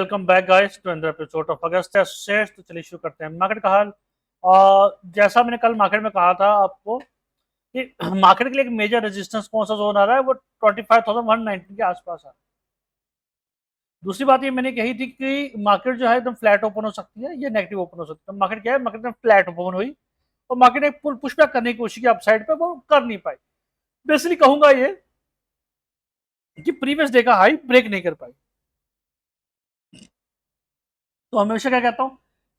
Welcome back guys to another episode of August shares. तो चलिए शुरू करते हैं मार्केट का हाल। जैसा मैंने कल मार्केट में कहा था आपको कि मार्केट के लिए एक मेजर रेजिस्टेंस कौन सा जोन आ रहा है, वो 25,190 के आसपास है। दूसरी बात ये मैंने कही थी कि मार्केट जो है एकदम फ्लैट ओपन हो सकती है, ये नेगेटिव ओपन हो सकती है। मार्केट क्या है, मार्केट में फ्लैट ओपन हुई और मार्केट ने पुशबैक करने की कोशिश की अपसाइड पे, वो कर नहीं पाई। बेसिकली कहूंगा ये कि प्रीवियस डे का हाई ब्रेक नहीं कर पाई। तो हमेशा क्या कहता हूं,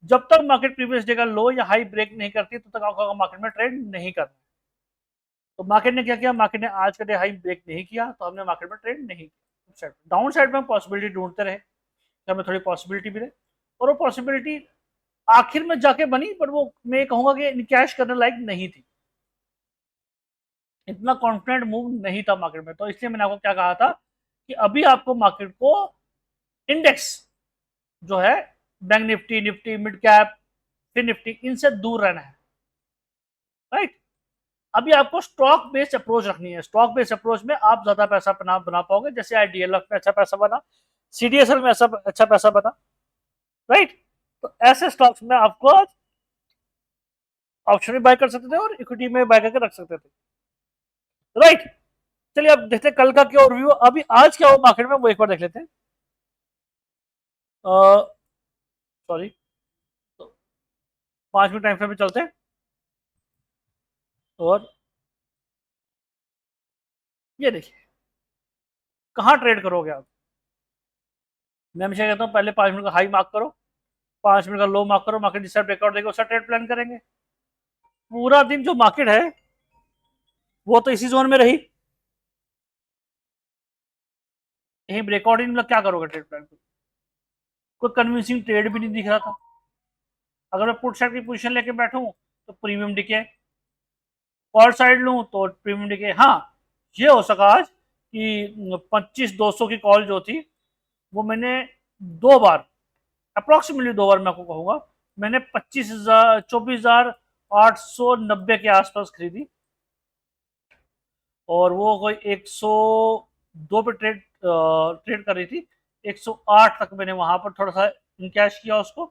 जब तक मार्केट प्रीवियस डे का लो या हाई ब्रेक नहीं करती तब तक आपको मार्केट में ट्रेड नहीं करना। तो मार्केट ने क्या किया, मार्केट ने आज का डे हाई ब्रेक नहीं किया तो हमने मार्केट में ट्रेड नहीं किया। डाउन साइड में हम पॉसिबिलिटी ढूंढते रहे कि हमें थोड़ी पॉसिबिलिटी मिले, और वो पॉसिबिलिटी आखिर में जाके बनी, पर वो मैं कहूंगा कि कैश करने लायक नहीं थी। इतना कॉन्फिडेंट मूव नहीं था मार्केट में। तो इसलिए मैंने आपको क्या कहा था कि अभी आपको मार्केट को इंडेक्स जो है, bank Nifty, Nifty mid cap, फिर निफ्टी, इनसे दूर रहना है। राइट। अभी आपको स्टॉक बेस्ड अप्रोच रखनी है। स्टॉक बेस्ड अप्रोच में आप ज्यादा पैसा बना पाओगे, जैसे आज डीएलएफ में अच्छा पैसा बना, सीडीएसएल में ऐसा अच्छा पैसा बना। राइट। तो ऐसे स्टॉक्स में आपको ऑप्शन में बाय कर सकते थे और इक्विटी में बाय करके रख सकते थे। राइट। चलिए अब देखते हैं कल का क्या ओवरव्यू। अभी आज क्या हो मार्केट में वो एक बार देख लेते हैं। सॉरी, तो 5 मिनट टाइम फ्रेम में चलते हैं और ये देखिए कहाँ ट्रेड करोगे आप। मैं हमेशा कहता हूँ पहले 5 मिनट का हाई मार्क करो, 5 मिनट का लो मार्क करो, मार्केट जिस ब्रेकआउट देगा उसका ट्रेड प्लान करेंगे। पूरा दिन जो मार्केट है वो तो इसी जोन में रही, यही ब्रेकआउट ही मतलब क्या करोगे ट्रेड प्लान। कोई कन्विंसिंग ट्रेड भी नहीं दिख रहा था। अगर मैं पुट साइड की पोजीशन लेके बैठूं तो प्रीमियम डिके, कॉल साइड लूं तो प्रीमियम डिके। हाँ, ये हो सका आज कि 25,200 की कॉल जो थी वो मैंने 2 बार, अप्रोक्सीमेटली 2 बार मैं आपको कहूंगा, मैंने 24,890 के आसपास खरीदी, और वो कोई 102 पे ट्रेड ट्रेड कर रही थी। 108 तक मैंने वहां पर थोड़ा सा इनकैश किया उसको,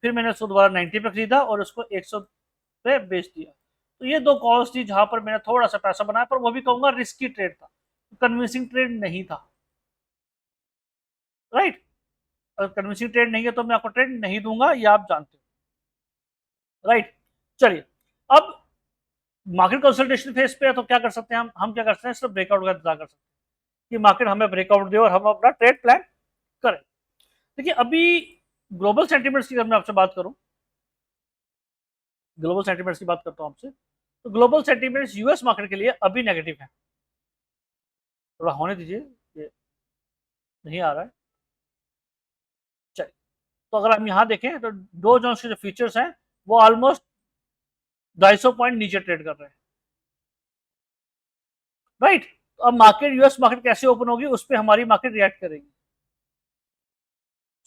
फिर मैंने उसको दोबारा 90 पे खरीदा और उसको 100 पे बेच दिया। तो ये 2 कॉल्स थी जहां पर मैंने थोड़ा सा पैसा बनाया, पर वो भी कहूंगा रिस्की ट्रेड था, कन्विंसिंग ट्रेड नहीं था। राइट। अगर कन्विंसिंग ट्रेड नहीं है तो मैं आपको ट्रेड नहीं दूंगा, ये आप जानते हो। राइट। चलिए अब मार्केट कंसल्टेशन फेज पे है तो क्या कर सकते हैं हम क्या कर सकते हैं, सिर्फ ब्रेकआउट का इंतजार कर सकते हैं कि मार्केट हमें ब्रेकआउट दे और हम अपना ट्रेड प्लान करें। देखिए अभी ग्लोबल सेंटीमेंट्स की अगर मैं आपसे बात करूं, ग्लोबल सेंटीमेंट्स की बात करता हूं आपसे, तो ग्लोबल सेंटीमेंट्स यूएस मार्केट के लिए अभी नेगेटिव है। थोड़ा होने दीजिए, ये नहीं आ रहा है। चलिए, तो अगर हम यहां देखें तो डो जोन्स के जो फीचर्स हैं वो ऑलमोस्ट 250 पॉइंट नीचे ट्रेड कर रहे हैं। राइट। तो अब मार्केट, यूएस मार्केट कैसे ओपन होगी उस पर हमारी मार्केट रिएक्ट करेगी।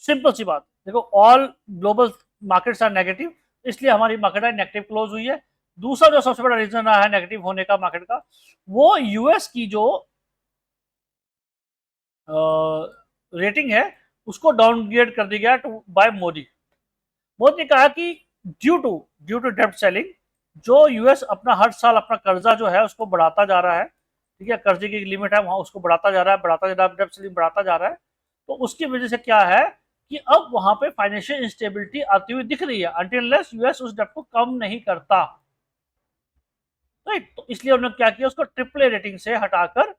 सिंपल सी बात, देखो all global markets are negative, इसलिए हमारी मार्केट नेगेटिव क्लोज हुई है। दूसरा जो सबसे बड़ा रीजन रहा है नेगेटिव होने का मार्केट का, वो यूएस की जो रेटिंग है उसको डाउनग्रेड कर दिया गया बाय मोदी। मोदी ने कहा कि ड्यू टू डेप्ट सेलिंग, जो यूएस अपना हर साल अपना कर्जा जो है उसको बढ़ाता जा रहा है, ठीक है, कर्जे की लिमिट है वहां उसको बढ़ाता जा रहा है, बढ़ाता जा रहा है, डेप्ट सेलिंग बढ़ाता जा रहा है। तो उसकी वजह से क्या है कि अब वहां पे फाइनेंशियल इंस्टेबिलिटी आती हुई दिख रही है अनटिल यूएस उस डेप्ट को कम नहीं करता। राइट। तो इसलिए उन्होंने क्या किया, उसको ट्रिपल ए रेटिंग से हटाकर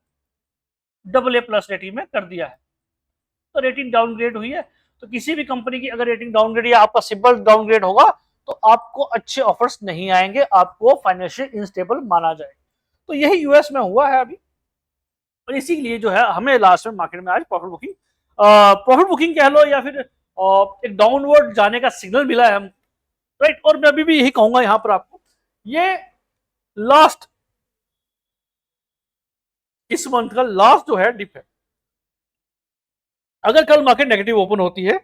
AA+ रेटिंग में कर दिया है। तो रेटिंग डाउनग्रेड हुई है। तो किसी भी कंपनी की अगर रेटिंग डाउनग्रेड या आपका सिंबल डाउनग्रेड होगा तो आपको अच्छे ऑफर्स नहीं आएंगे, आपको फाइनेंशियल इंस्टेबल माना जाएगा। तो यही यूएस में हुआ है अभी, और इसीलिए जो है हमें लास्ट में मार्केट में आज प्रॉफिट बुकिंग कह लो या फिर एक डाउनवर्ड जाने का सिग्नल मिला है हम। राइट। और मैं अभी भी यही कहूंगा यहां पर आपको, ये लास्ट, इस मंथ का लास्ट जो है डिप है। अगर कल मार्केट नेगेटिव ओपन होती है,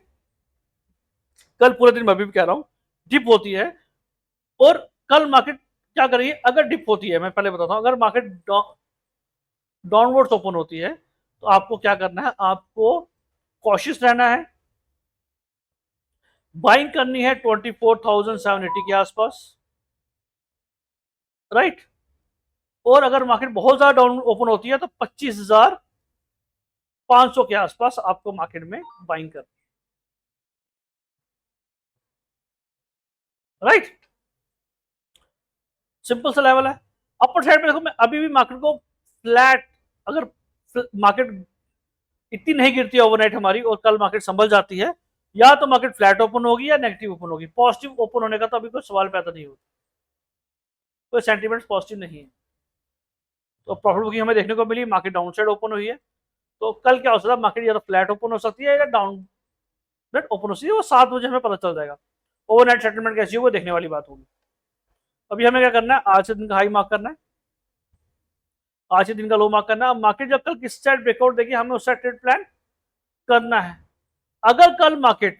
कल पूरे दिन मैं अभी भी कह रहा हूं डिप होती है, और कल मार्केट क्या करेगी, अगर डिप होती है, मैं पहले बताता हूं, अगर मार्केट डाउनवर्ड्स ओपन होती है तो आपको क्या करना है, आपको कॉशियस रहना है। बाइंग करनी है 24,780 के आसपास, राइट। और अगर मार्केट बहुत ज्यादा डाउन ओपन होती है तो 25,500 के आसपास आपको मार्केट में बाइंग करनी, राइट। सिंपल सा लेवल है। अपर साइड पे देखो, मैं अभी भी मार्केट को फ्लैट, अगर मार्केट इतनी नहीं गिरती है ओवरनाइट हमारी और कल मार्केट संभल जाती है, या तो मार्केट फ्लैट ओपन होगी या नेगेटिव ओपन होगी। पॉजिटिव ओपन होने का तो अभी कोई सवाल पैदा नहीं होता, कोई सेंटीमेंट पॉजिटिव नहीं है। तो प्रॉफिट बुकिंग हमें देखने को मिली, मार्केट डाउन साइड ओपन हुई है। तो कल क्या हो सकता है, मार्केट या तो फ्लैट ओपन हो सकती है या डाउन साइड ओपन हो सकती है, वो 7 बजे हमें पता चल जाएगा। ओवरनाइट सेटलमेंट कैसी है वो देखने वाली बात होगी। अभी हमें क्या करना है, आज से दिन का हाई मार्क करना है, आज के दिन का लो मार्क करना है। मार्केट जब कल किस साइड ब्रेकआउट देगी हमें उस साइड ट्रेड प्लान करना है। अगर कल मार्केट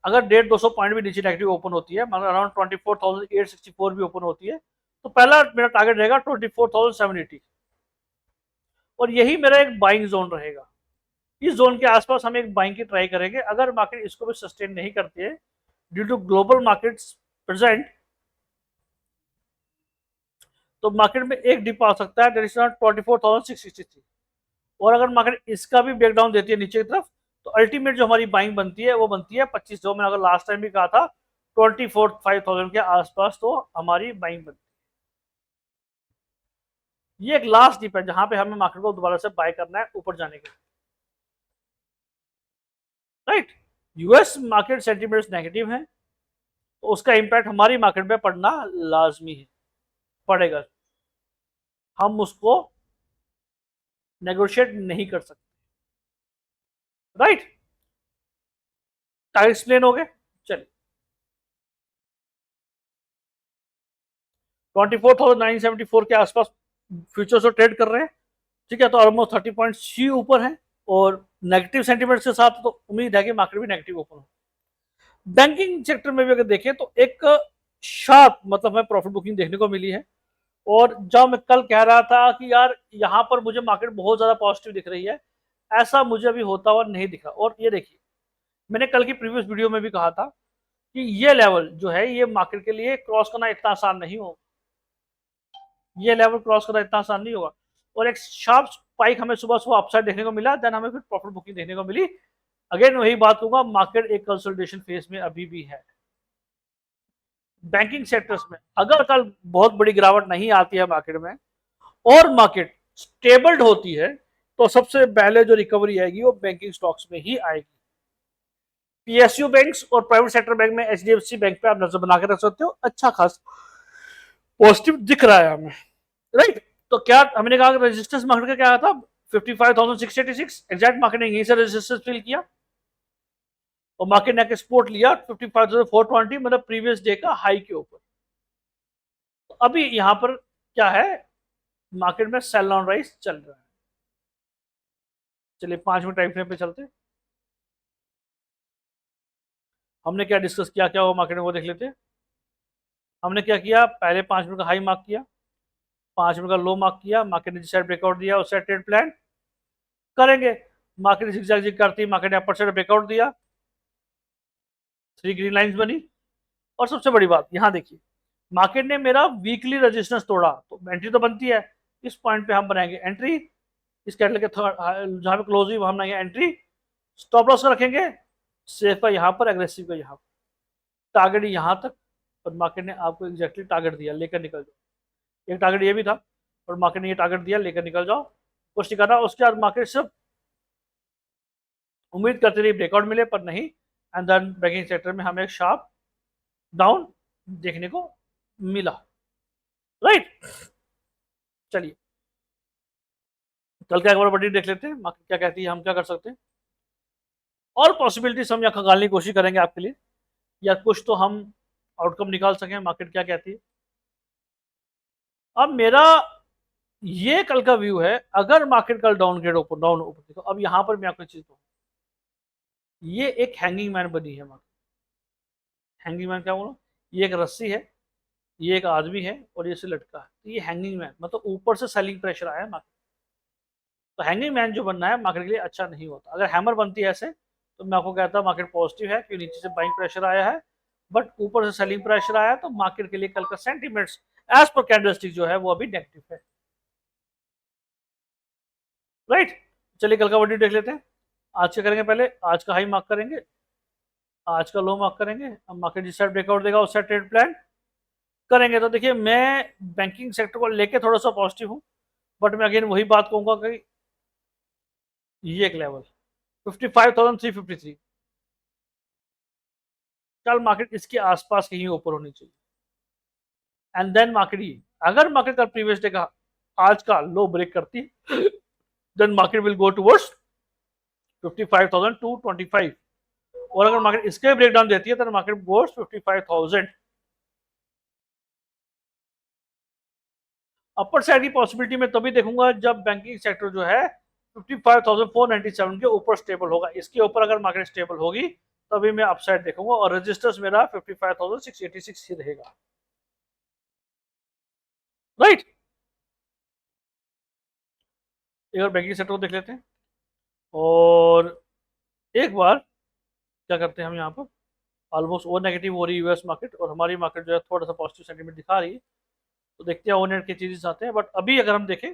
अगर 150-200 पॉइंट भी नीचे नेगेटिव ओपन होती है, मतलब अराउंड 24,864 भी ओपन होती है, तो पहला मेरा टारगेट रहेगा 24,780 और यही मेरा एक बाइंग जोन रहेगा। इस जोन के आसपास हम एक बाइंग की ट्राई करेंगे। अगर मार्केट इसको भी सस्टेन नहीं करती है due to global markets present, तो मार्केट में एक डिप आ सकता है, दैट इज 24,663। और अगर मार्केट इसका भी ब्रेकडाउन देती है नीचे की तरफ, तो अल्टीमेट जो हमारी बाइंग बनती है वो बनती है 25, जो मैंने अगर लास्ट टाइम भी कहा था 24,500 के आसपास, तो हमारी बाइंग बनती है। ये एक लास्ट डिप है जहां पे हमें मार्केट को दोबारा से बाय करना है ऊपर जाने के लिए, right. US market sentiments negative है, तो उसका इंपैक्ट हमारी मार्केट में पड़ना लाजमी है, पड़ेगा। हम उसको नेगोशिएट नहीं कर सकते, राइट। टाइम एक्सप्लेन हो गए। चलिए, 24,974 के आसपास फ्यूचर्स को ट्रेड कर रहे हैं, ठीक है। तो ऑलमोस्ट 30 पॉइंट सी ऊपर है और नेगेटिव सेंटीमेंट के साथ तो उम्मीद है कि मार्केट भी नेगेटिव ओपन हो। बैंकिंग सेक्टर में भी अगर देखें तो एक शार्प मतलब हमें प्रॉफिट बुकिंग देखने को मिली है। और जब मैं कल कह रहा था कि यार यहाँ पर मुझे मार्केट बहुत ज्यादा पॉजिटिव दिख रही है, ऐसा मुझे अभी होता हुआ नहीं दिखा। और ये देखिए, मैंने कल की प्रीवियस वीडियो में भी कहा था कि ये लेवल जो है ये मार्केट के लिए क्रॉस करना इतना आसान नहीं होगा, ये लेवल क्रॉस करना इतना आसान नहीं होगा। और एक शार्प स्पाइक हमें सुबह सुबह अपसाइड देखने को मिला, देन हमें फिर प्रॉफिट बुकिंग देखने को मिली। अगेन वही बात होगा, मार्केट एक कंसोलिडेशन फेज में अभी भी है। बैंकिंग सेक्टर्स में अगर कल बहुत बड़ी गिरावट नहीं आती है मार्केट में और मार्केट स्टेबल्ड होती है, तो सबसे पहले जो रिकवरी आएगी वो बैंकिंग स्टॉक्स में ही आएगी। पीएसयू बैंक्स और प्राइवेट सेक्टर बैंक में एचडीएफसी बैंक पे आप नजर बना के रख सकते हो, अच्छा खास पॉजिटिव दिख रहा है हमें, राइट। तो क्या हमने कहा रेजिस्टेंस मार्केट का क्या था, 55,686 एग्जैक्ट मार्केट ने यहीं से रेजिस्टेंस फील किया और मार्केट ने एक्सपोर्ट लिया 55,420, मतलब प्रीवियस डे का हाई के ऊपर। तो अभी यहां पर क्या है, मार्केट में सेल ऑन राइज चल रहा है। चलिए 5 मिनट टाइम फ्रेम पे चलते हैं। हमने क्या डिस्कस किया, क्या हुआ मार्केट में वो देख लेते हैं। हमने क्या किया, पहले 5 मिनट का हाई मार्क किया, 5 मिनट का लो मार्क किया, मार्केट ने जिस साइड ब्रेकआउट दिया उस साइड ट्रेड प्लान करेंगे। मार्केट जिग करती, मार्केट ने अपर साइड ब्रेकआउट दिया, 3 ग्रीन लाइंस बनी। और सबसे बड़ी बात यहां देखिए, मार्केट ने मेरा वीकली रेजिस्टेंस तोड़ा, तो एंट्री तो बनती है। इस पॉइंट पे हम बनाएंगे एंट्री, इस कैंडल के जहां पे क्लोज हुई वहां बनाएंगे एंट्री, स्टॉप लॉस रखेंगे, सेफ का यहाँ पर, एग्रेसिव का यहाँ पर, टारगेट यहाँ तक। और मार्केट ने आपको एग्जैक्टली टारगेट दिया, लेकर निकल जाओ। एक टारगेट ये भी था और मार्केट ने ये टारगेट दिया, लेकर निकल जाओ, कुछ नहीं करना। उसके बाद मार्केट सिर्फ उम्मीद करते रही ब्रेकआउट मिले, पर नहीं। एंड देन बैंकिंग सेक्टर में हमें एक शार्प डाउन देखने को मिला, राइट। चलिए कल का एक बार बड़ी देख लेते हैं, मार्केट क्या कहती है, हम क्या कर सकते हैं। और पॉसिबिलिटीज हम यहाँ खंगालने की कोशिश करेंगे आपके लिए, या कुछ तो हम आउटकम निकाल सकें मार्केट क्या कहती है। अब मेरा ये कल का व्यू है, अगर मार्केट कल डाउनग्रेड ओपन डाउन ओपन, तो अब यहां पर मैं आपको चीज कहूँ, ये एक हैंगिंग मैन बनी है मार्केट। हैंगिंग मैन क्या बोलो, ये एक रस्सी है, ये एक आदमी है और ये से लटका है, तो ये हैंगिंग मैन मतलब ऊपर से सेलिंग प्रेशर आया है मार्केट। तो हैंगिंग मैन जो बनना है मार्केट के लिए अच्छा नहीं होता। अगर हैमर बनती है ऐसे, तो मैं आपको कहता मार्केट पॉजिटिव है क्योंकि नीचे से बाइंग प्रेशर आया है, बट ऊपर से सेलिंग प्रेशर आया, तो मार्केट के लिए कल का सेंटीमेंट्स एज पर कैंडलस्टिक जो है वो अभी नेगेटिव है। राइट, चलिए कल का वीडियो देख लेते हैं। आज क्या करेंगे, पहले आज का हाई मार्क करेंगे, आज का लो मार्क करेंगे। अब मार्केट जिस साइड ब्रेकआउट देगा उस साइड ट्रेड प्लान करेंगे। तो देखिए मैं बैंकिंग सेक्टर को लेके थोड़ा सा पॉजिटिव हूँ, बट मैं अगेन वही बात कहूंगा कि ये एक लेवल 55,353, कल मार्केट इसके आसपास कहीं ऊपर होनी चाहिए, एंड देन मार्केट ही, अगर मार्केट का प्रीवियस डे का आज का लो ब्रेक करती then market will go towards 55,225, और अगर मार्केट इसके ब्रेक डाउन देती है तो मार्केट गोस 55,000। अपर साइड की पॉसिबिलिटी में तभी देखूंगा जब बैंकिंग सेक्टर जो है 55,497 के ऊपर स्टेबल होगा। इसके ऊपर अगर मार्केट स्टेबल होगी तभी मैं अपसाइड देखूंगा, और रजिस्टर्स मेरा 55,686 ही रहेगा। राइट, एक बार बैंकिंग सेक्टर को देख लेते हैं, और एक बार क्या करते हैं हम यहाँ पर ऑलमोस्ट ओ नेगेटिव हो रही है यूएस मार्केट, और हमारी मार्केट जो है थोड़ा सा पॉजिटिव सेंटीमेंट दिखा रही है। तो देखते हैं ओ नेट के चेंजेस आते हैं, बट अभी अगर हम देखें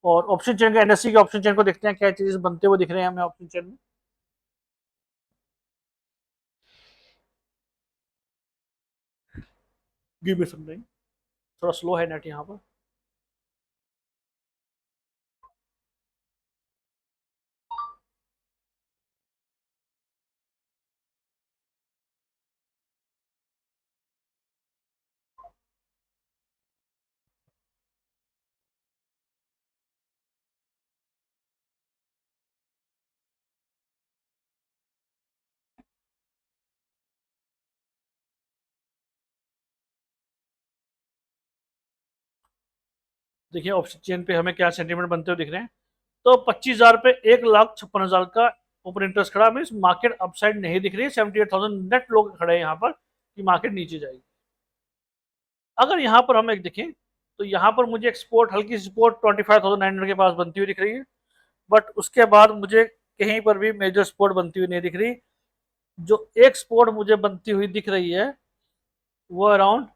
और ऑप्शन चेन का, एनएससी के ऑप्शन चेन को देखते हैं क्या चेंजेस बनते हुए दिख रहे हैं हमें ऑप्शन चेन में। गिव मी सम टाइम, थोड़ा स्लो है नेट यहाँ पर। देखिए ऑप्शन चेन पे हमें क्या सेंटीमेंट बनते हुए दिख रहे हैं। तो 25,000 पे 1,56,000 का ऊपर इंटरेस्ट खड़ा, मीन मार्केट अपसाइड नहीं दिख रही है। 78,000 नेट लोग खड़े हैं यहाँ पर कि मार्केट नीचे जाएगी। अगर यहाँ पर हम एक देखें तो यहाँ पर मुझे एक्सपोर्ट हल्की सपोर्ट 25,900 के पास बनती हुई दिख रही है, बट उसके बाद मुझे कहीं पर भी मेजर सपोर्ट बनती हुई नहीं दिख रही। जो एक सपोर्ट मुझे बनती हुई दिख रही है वो अराउंड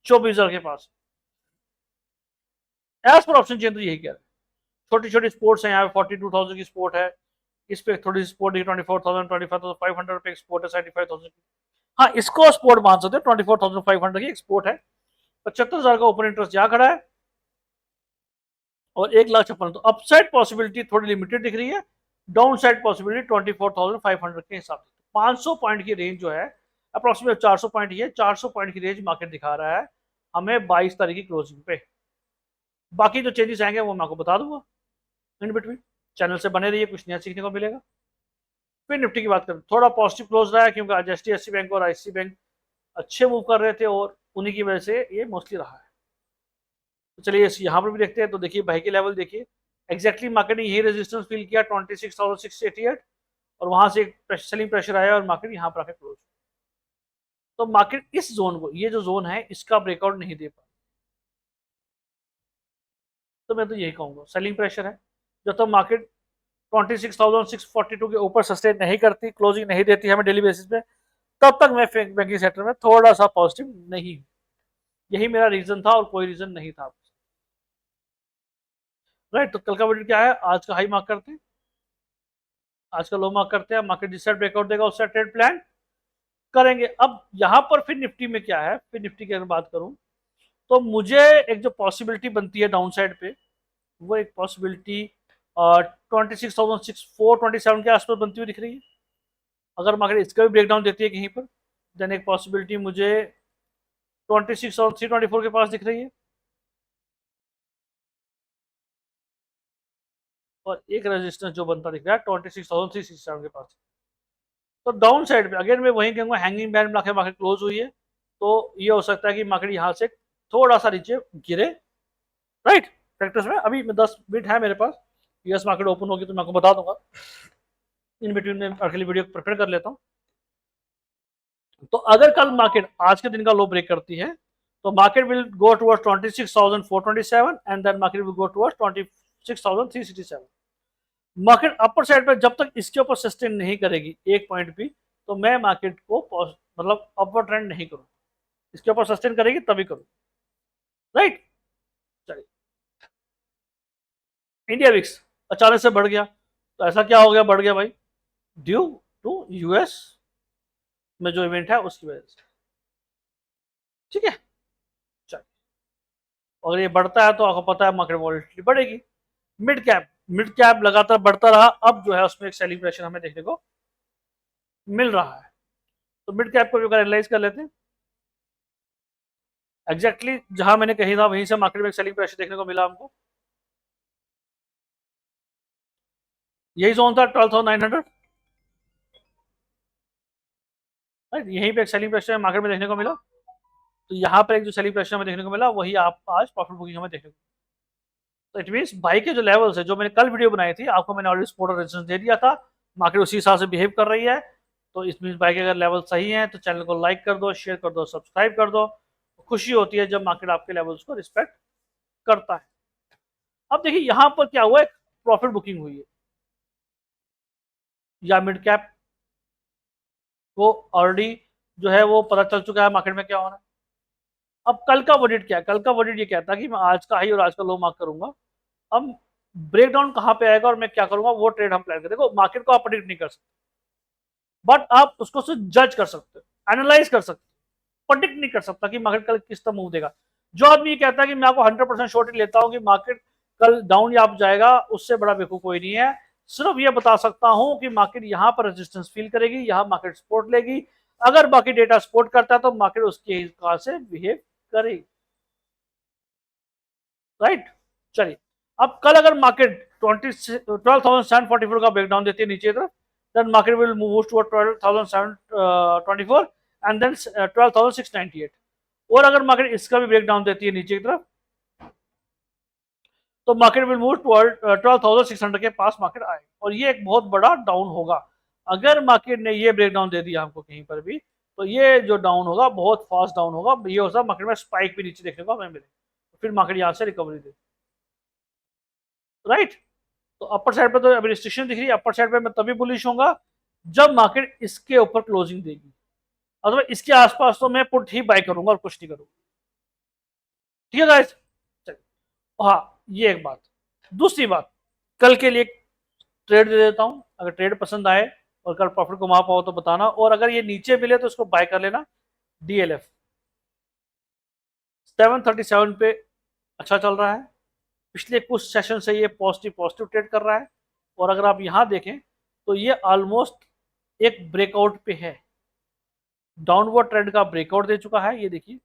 24,000 के पास। एज पर ऑप्शन चेन तो यही कह रहा है। छोटी छोटी स्पोर्ट्स हैं यहाँ पे, 42,000 की स्पोर्ट है, इस पे थोड़ी सी स्पोर्ट है 24,000, 25,500 पे स्पोर्ट है 75,000 की। हाँ, इसको स्पोर्ट मान सकते हैं, 24,500 की एक्सपोर्ट है। 75,000 का ओपन इंटरेस्ट जा खड़ा है, और 1,56,000, तो अपसाइड पॉसिबिलिटी थोड़ी लिमिटेड दिख रही है, डाउन साइड पॉसिबिलिटी 24,500 के हिसाब से। 500 पॉइंट की रेंज जो है अप्रोक्सीमेट 400 पॉइंट ही है, 400 पॉइंट की रेंज मार्केट दिखा रहा है हमें 22 तारीख की क्लोजिंग पे। बाकी जो चेंजेस आएंगे वो मैं आपको बता दूंगा इन बिटवीन। चैनल से बने रहिए, कुछ नया सीखने को मिलेगा। फिर निफ्टी की बात करें, थोड़ा पॉजिटिव क्लोज रहा है क्योंकि आज HDFC बैंक और ICICI बैंक अच्छे मूव कर रहे थे, और उन्हीं की वजह से ये मोस्टली रहा है। तो चलिए यहाँ पर भी देखते हैं। तो देखिए भाई के लेवल देखिए, एग्जैक्टली मार्केट ने यही रेजिस्टेंस फील किया 26,688, और वहां से एक सेलिंग प्रेशर आया और मार्केट यहाँ पर आकर क्लोज। तो मार्केट इस जोन को, ये जो जोन है इसका ब्रेकआउट नहीं दे पा, तो मैं तो यही कहूंगा सेलिंग प्रेशर है। जब तक मार्केट 26,642 के ऊपर सस्टेन नहीं करती, क्लोजिंग नहीं देती हमें डेली बेसिस पे, तब तक मैं बैंकिंग सेक्टर में थोड़ा सा पॉजिटिव नहीं। यही मेरा रीजन था और कोई रीजन नहीं था। राइट, तो कल का वीडियो क्या है, आज का हाई मार्क करते हैं, आज का लो मार्क करते हैं, मार्केट जिस साइड ब्रेकआउट देगा उस साइड ट्रेड प्लान करेंगे। अब यहाँ पर फिर निफ्टी में क्या है, फिर निफ्टी की अगर बात करूं तो मुझे एक जो पॉसिबिलिटी बनती है डाउन साइड पे, वो एक पॉसिबिलिटी 26,427 के आसपास बनती हुई दिख रही है। अगर मार्केट इसका भी ब्रेकडाउन देती है कहीं पर, देन एक पॉसिबिलिटी मुझे 26,324 के पास दिख रही है, और एक रेजिस्टेंस जो बनता दिख रहा है 26,367 के पास। तो डाउन साइड पे अगेन मैं वही कहूंगा, हैंगिंग बैंड में मार्केट क्लोज हुई है, तो ये हो सकता है कि मार्केट यहाँ से थोड़ा सा नीचे गिरे। राइट, फैक्टर्स में अभी 10 मिनट है मेरे पास, यूएस मार्केट ओपन होगी तो मैं आपको बता दूंगा। इन बिटवीन में अगली वीडियो प्रिपेयर कर लेता हूँ। तो अगर कल मार्केट आज के दिन का लो ब्रेक करती है तो market will go towards 26,427 and then market will go towards 26,367। Market upper side पे जब तक इसके ऊपर सस्टेन नहीं करेगी एक पॉइंट भी, तो मैं मार्केट को मतलब अपवर्ड ट्रेंड नहीं करूँ, इसके ऊपर सस्टेन करेगी तभी करूँ, राइट। चलिए, इंडिया विक्स अचानक से बढ़ गया, तो ऐसा क्या हो गया, बढ़ गया भाई, ड्यू टू यूएस में जो इवेंट है उसकी वजह से, ठीक है। चलिए, अगर ये बढ़ता है तो आपको पता है मार्केट वॉलेटिलिटी बढ़ेगी। मिड कैप लगातार बढ़ता रहा, अब जो है उसमें एक सेलिब्रेशन हमें देखने को मिल रहा है। तो मिड कैप को भी अगर एनालाइज कर लेते हैं, एग्जैक्टली जहां मैंने कही था वहीं से मार्केट में सेलिंग प्रेशर देखने को मिला हमको, यही जोन था 12,900, राइट, यहीं पे एक सेलिंग प्रेशर मार्केट में देखने को मिला। तो यहाँ पर एक जो सेलिंग प्रेशर हमें देखने को मिला वही आप आज प्रॉफिट बुकिंग हमें देखने को, तो इट मीन बाई के जो लेवल्स है, जो मैंने कल वीडियो बनाई थी आपको मैंने ऑलरेडी सपोर्ट और रेजिस्टेंस दे दिया था, मार्केट उसी हिसाब से बिहेव कर रही है। तो इस मीन बाई के अगर लेवल सही है तो चैनल को लाइक कर दो, शेयर कर दो, सब्सक्राइब कर दो। खुशी होती है जब मार्केट आपके लेवल्स को रिस्पेक्ट करता है। अब देखिए यहाँ पर क्या हुआ, एक प्रॉफिट बुकिंग हुई है, या मिड कैप को ऑलरेडी जो है वो पता चल चुका है मार्केट में क्या होना है। अब कल का वर्डिट क्या है, कल का वर्डिट ये कहता है कि मैं आज का हाई और आज का लो मार्क करूंगा। अब ब्रेकडाउन कहां पे आएगा और मैं क्या करूंगा वो ट्रेड हम प्लान करें। देखो मार्केट को आप प्रेडिक्ट नहीं कर सकते, बट आप उसको सिर्फ जज कर सकते हो, एनालाइज कर सकते हो, प्रेडिक्ट नहीं कर सकता कि मार्केट कल किस तरह मूव देगा। जो आदमी ये कहता है कि मैं आपको 100% शॉर्ट लेता हूं कि मार्केट कल डाउन या अप जाएगा, उससे बड़ा बेवकूफ कोई नहीं है। सिर्फ ये बता सकता हूं कि मार्केट यहां पर रेजिस्टेंस फील करेगी, यहां मार्केट सपोर्ट लेगी, अगर बाकी डेटा सपोर्ट करता है तो मार्केट उसके हिसाब से बिहेव करेगी, राइट। चलिए, अब कल अगर मार्केट 12,744 का ब्रेकडाउन देती है नीचे तरफ, then market will move toward 12,724 and then 12,698। और अगर मार्केट इसका भी ब्रेकडाउन देती है नीचे की तरफ, तो मार्केट विल मूव टुवर्ड 12,600 के पास मार्केट आए, और ये एक बहुत बड़ा डाउन होगा। अगर मार्केट ने ये ब्रेकडाउन दे दिया हमको कहीं पर भी, तो ये जो डाउन होगा बहुत फास्ट डाउन होगा, ये हो सकता है मार्केट में स्पाइक भी नीचे देखने को हमें मिले, फिर मार्केट यहाँ से रिकवरी दे, राइट। तो अपर साइड पे तो अभी रिस्ट्रिक्शन दिख रही है, अपर साइड पे मैं तभी बुलिश होऊंगा जब मार्केट इसके ऊपर क्लोजिंग देगी, अथवा इसके आसपास तो मैं पुट ही बाय करूंगा और कुछ नहीं करूंगा, ठीक है गाइस। हाँ, ये एक बात। दूसरी बात, कल के लिए ट्रेड दे देता हूं, अगर ट्रेड पसंद आए और कल प्रॉफिट कमा पाओ तो बताना, और अगर ये नीचे मिले तो इसको बाय कर लेना। डीएलएफ 737 पे अच्छा चल रहा है, पिछले कुछ सेशन से ये पॉजिटिव ट्रेड कर रहा है, और अगर आप यहां देखें तो ये ऑलमोस्ट एक ब्रेकआउट पे है, डाउनवर्ड ट्रेंड का ब्रेकआउट दे चुका है, ये देखिए,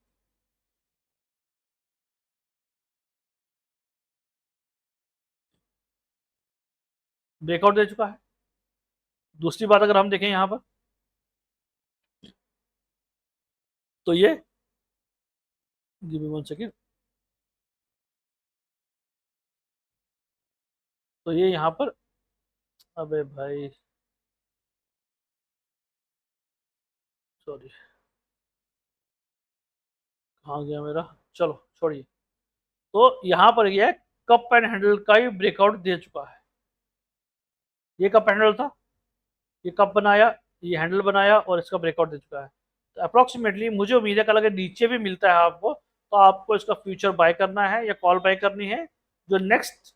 ब्रेकआउट दे चुका है। दूसरी बात अगर हम देखें यहां पर, तो ये गिव मी 1 सेकेंड, तो ये यहां पर, अबे भाई सॉरी, कहाँ गया मेरा, चलो छोड़िए। तो यहां पर ये कप एंड हैंडल का ही ब्रेकआउट दे चुका है, ये कप हैंडल था, ये कप बनाया, ये हैंडल बनाया और इसका ब्रेकआउट दे चुका है। तो अप्रोक्सीमेटली मुझे उम्मीद है कल अगर नीचे भी मिलता है आपको, तो आपको इसका फ्यूचर बाय करना है या कॉल बाय करनी है। जो नेक्स्ट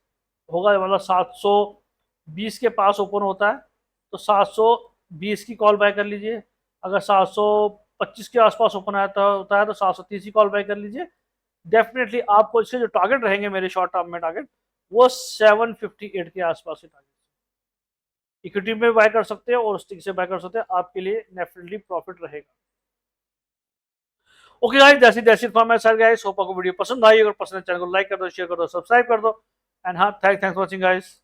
होगा मतलब 720 के पास ओपन होता है, तो 720 की कॉल बाय कर लीजिए। अगर 725 के आसपास ओपन होता है तो 730 की कॉल बाय कर लीजिए। डेफिनेटली आपको इसके जो टारगेट रहेंगे मेरे शॉर्ट टर्म में टारगेट, वो 758 के आसपास ही टारगेट, इक्विटी में बाय कर सकते हैं और स्टिक से बाय कर सकते हैं, आपके लिए डेफिनेटली प्रॉफिट रहेगा। Okay guys, that's it from my side guys, hope आपको वीडियो पसंद आई, अगर पसंद है चैनल को लाइक कर दो, शेयर कर दो, सब्सक्राइब कर दो, एंड हाँ, थैंक्स फॉर वाचिंग गाइस।